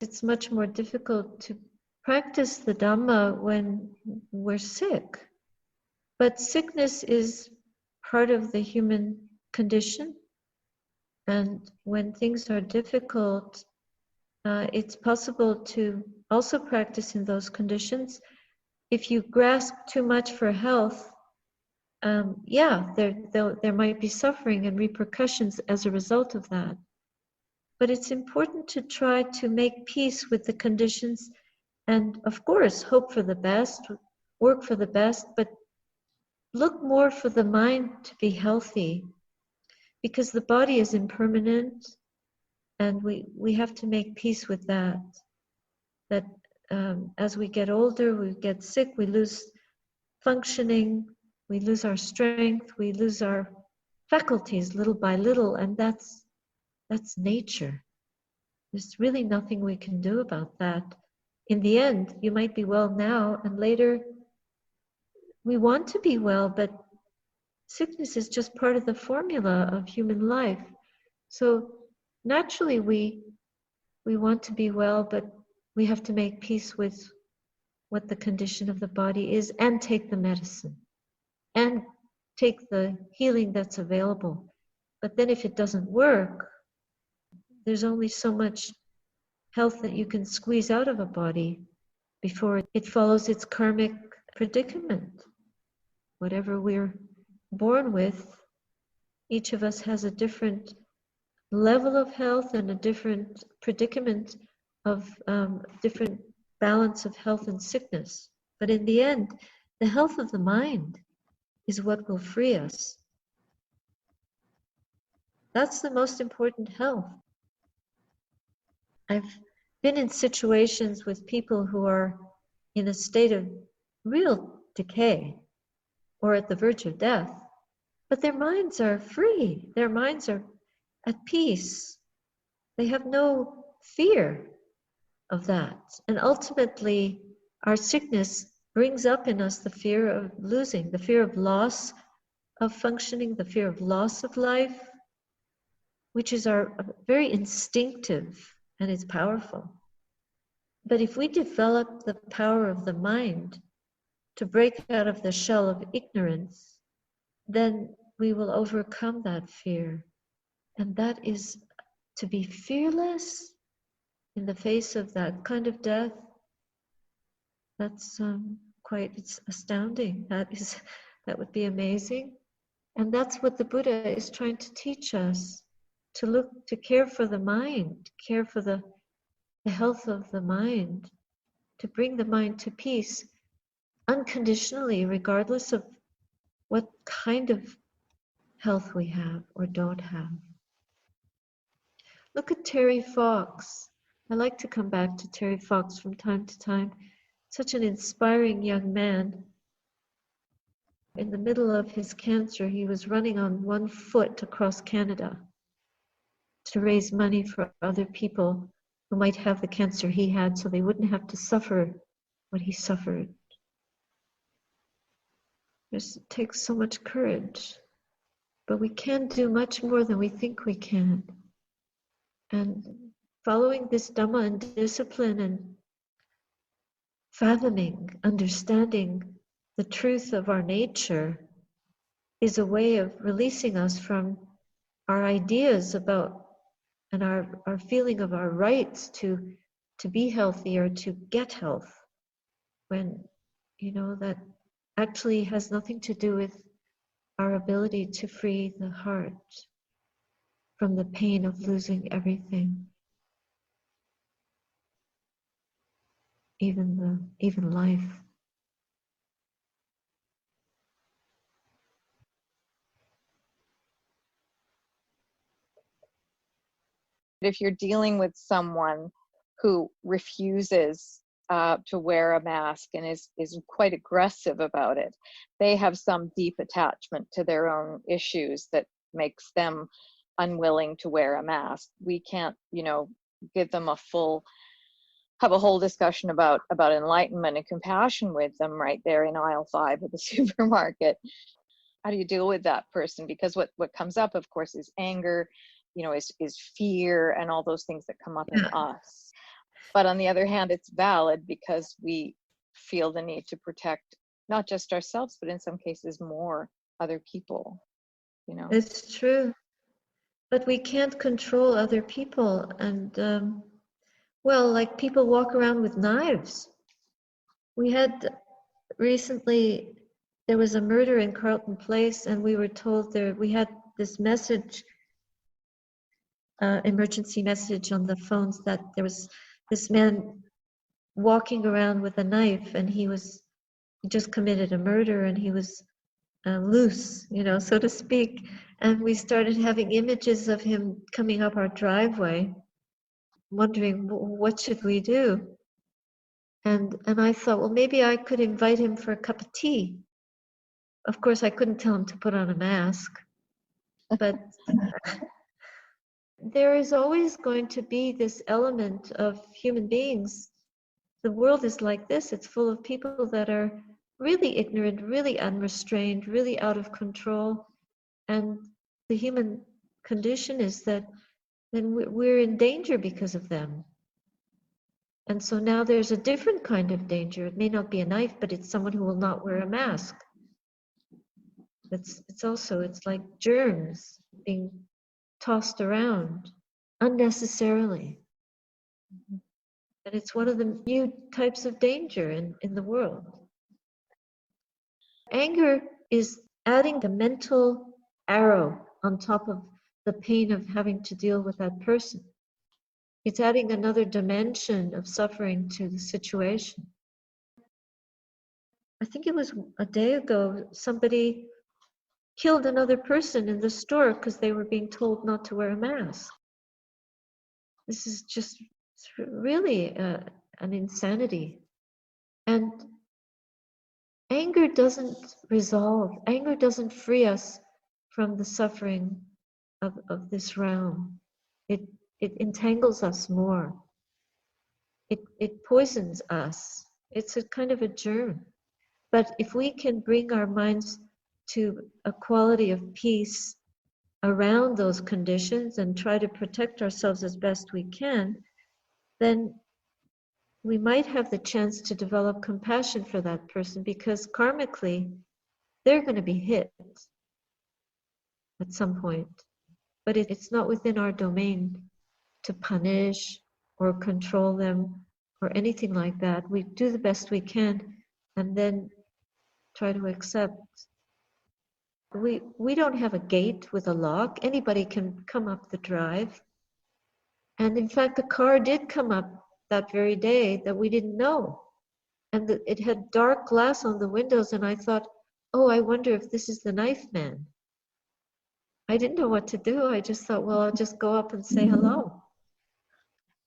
it's much more difficult to practice the Dhamma when we're sick. But sickness is part of the human condition. And when things are difficult, it's possible to also practice in those conditions. If you grasp too much for health, there might be suffering and repercussions as a result of that. But it's important to try to make peace with the conditions and, of course, hope for the best, work for the best, but look more for the mind to be healthy, because the body is impermanent, and we have to make peace with that. That as we get older, we get sick, we lose functioning, we lose our strength, we lose our faculties little by little, and that's nature. There's really nothing we can do about that. In the end, you might be well now, and later we want to be well, but sickness is just part of the formula of human life. So naturally we want to be well, but we have to make peace with what the condition of the body is, and take the medicine and take the healing that's available. But then if it doesn't work, there's only so much health that you can squeeze out of a body before it follows its karmic predicament. Whatever we're born with, each of us has a different level of health and a different predicament of different balance of health and sickness. But in the end, the health of the mind is what will free us. That's the most important health. I've been in situations with people who are in a state of real decay or at the verge of death, but their minds are free. Their minds are at peace. They have no fear of that. And ultimately, our sickness brings up in us the fear of losing, the fear of loss of functioning, the fear of loss of life, which is our very instinctive, and it's powerful. But if we develop the power of the mind to break out of the shell of ignorance, then we will overcome that fear. And that is to be fearless in the face of that kind of death. That's it's astounding. That would be amazing. And that's what the Buddha is trying to teach us, to care for the mind, care for the health of the mind, to bring the mind to peace unconditionally, regardless of what kind of health we have or don't have. Look at Terry Fox. I like to come back to Terry Fox from time to time. Such an inspiring young man. In the middle of his cancer, he was running on one foot across Canada to raise money for other people who might have the cancer he had, so they wouldn't have to suffer what he suffered. It takes so much courage, but we can do much more than we think we can. And following this Dhamma and discipline and fathoming, understanding the truth of our nature is a way of releasing us from our ideas about and our feeling of our rights to be healthy or to get health, when that actually has nothing to do with our ability to free the heart from the pain of losing everything, even life. If you're dealing with someone who refuses to wear a mask and is quite aggressive about it, they have some deep attachment to their own issues that makes them unwilling to wear a mask. We can't, give them have a whole discussion about enlightenment and compassion with them right there in aisle 5 of the supermarket. How do you deal with that person? Because what comes up, of course, is anger, is fear and all those things that come up in us. But on the other hand, it's valid because we feel the need to protect not just ourselves, but in some cases more other people, you know. It's true. But we can't control other people. And, well, like people walk around with knives. We had recently, there was a murder in Carlton Place, and we were told we had this message, emergency message on the phones that there was this man walking around with a knife, and he just committed a murder, and he was loose, so to speak. And we started having images of him coming up our driveway, wondering what should we do. And I thought, well, maybe I could invite him for a cup of tea. Of course, I couldn't tell him to put on a mask, but there is always going to be this element of human beings. The world is like this. It's full of people that are really ignorant, really unrestrained, really out of control. And the human condition is that then we're in danger because of them. And so now there's a different kind of danger. It may not be a knife, but it's someone who will not wear a mask. It's like germs being tossed around unnecessarily. And it's one of the new types of danger in the world. Anger is adding the mental arrow on top of the pain of having to deal with that person. It's adding another dimension of suffering to the situation. I think it was a day ago, somebody killed another person in the store because they were being told not to wear a mask. This is just really an insanity. And anger doesn't resolve. Anger doesn't free us from the suffering of this realm. It entangles us more. It poisons us. It's a kind of a germ. But if we can bring our minds to a quality of peace around those conditions and try to protect ourselves as best we can, then we might have the chance to develop compassion for that person, because karmically, they're going to be hit at some point. But it's not within our domain to punish or control them or anything like that. We do the best we can and then try to accept. We don't have a gate with a lock. Anybody can come up the drive. And in fact, the car did come up that very day that we didn't know. And it had dark glass on the windows, and I thought, oh, I wonder if this is the knife man. I didn't know what to do. I just thought, well, I'll just go up and say hello.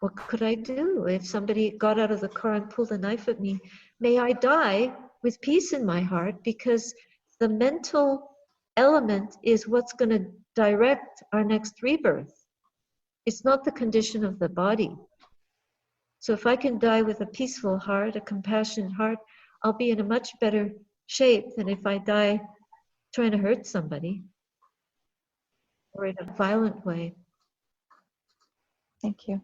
What could I do if somebody got out of the car and pulled a knife at me? May I die with peace in my heart, because the mental element is what's going to direct our next rebirth. It's not the condition of the body. So if I can die with a peaceful heart, a compassionate heart, I'll be in a much better shape than if I die trying to hurt somebody or in a violent way. Thank you.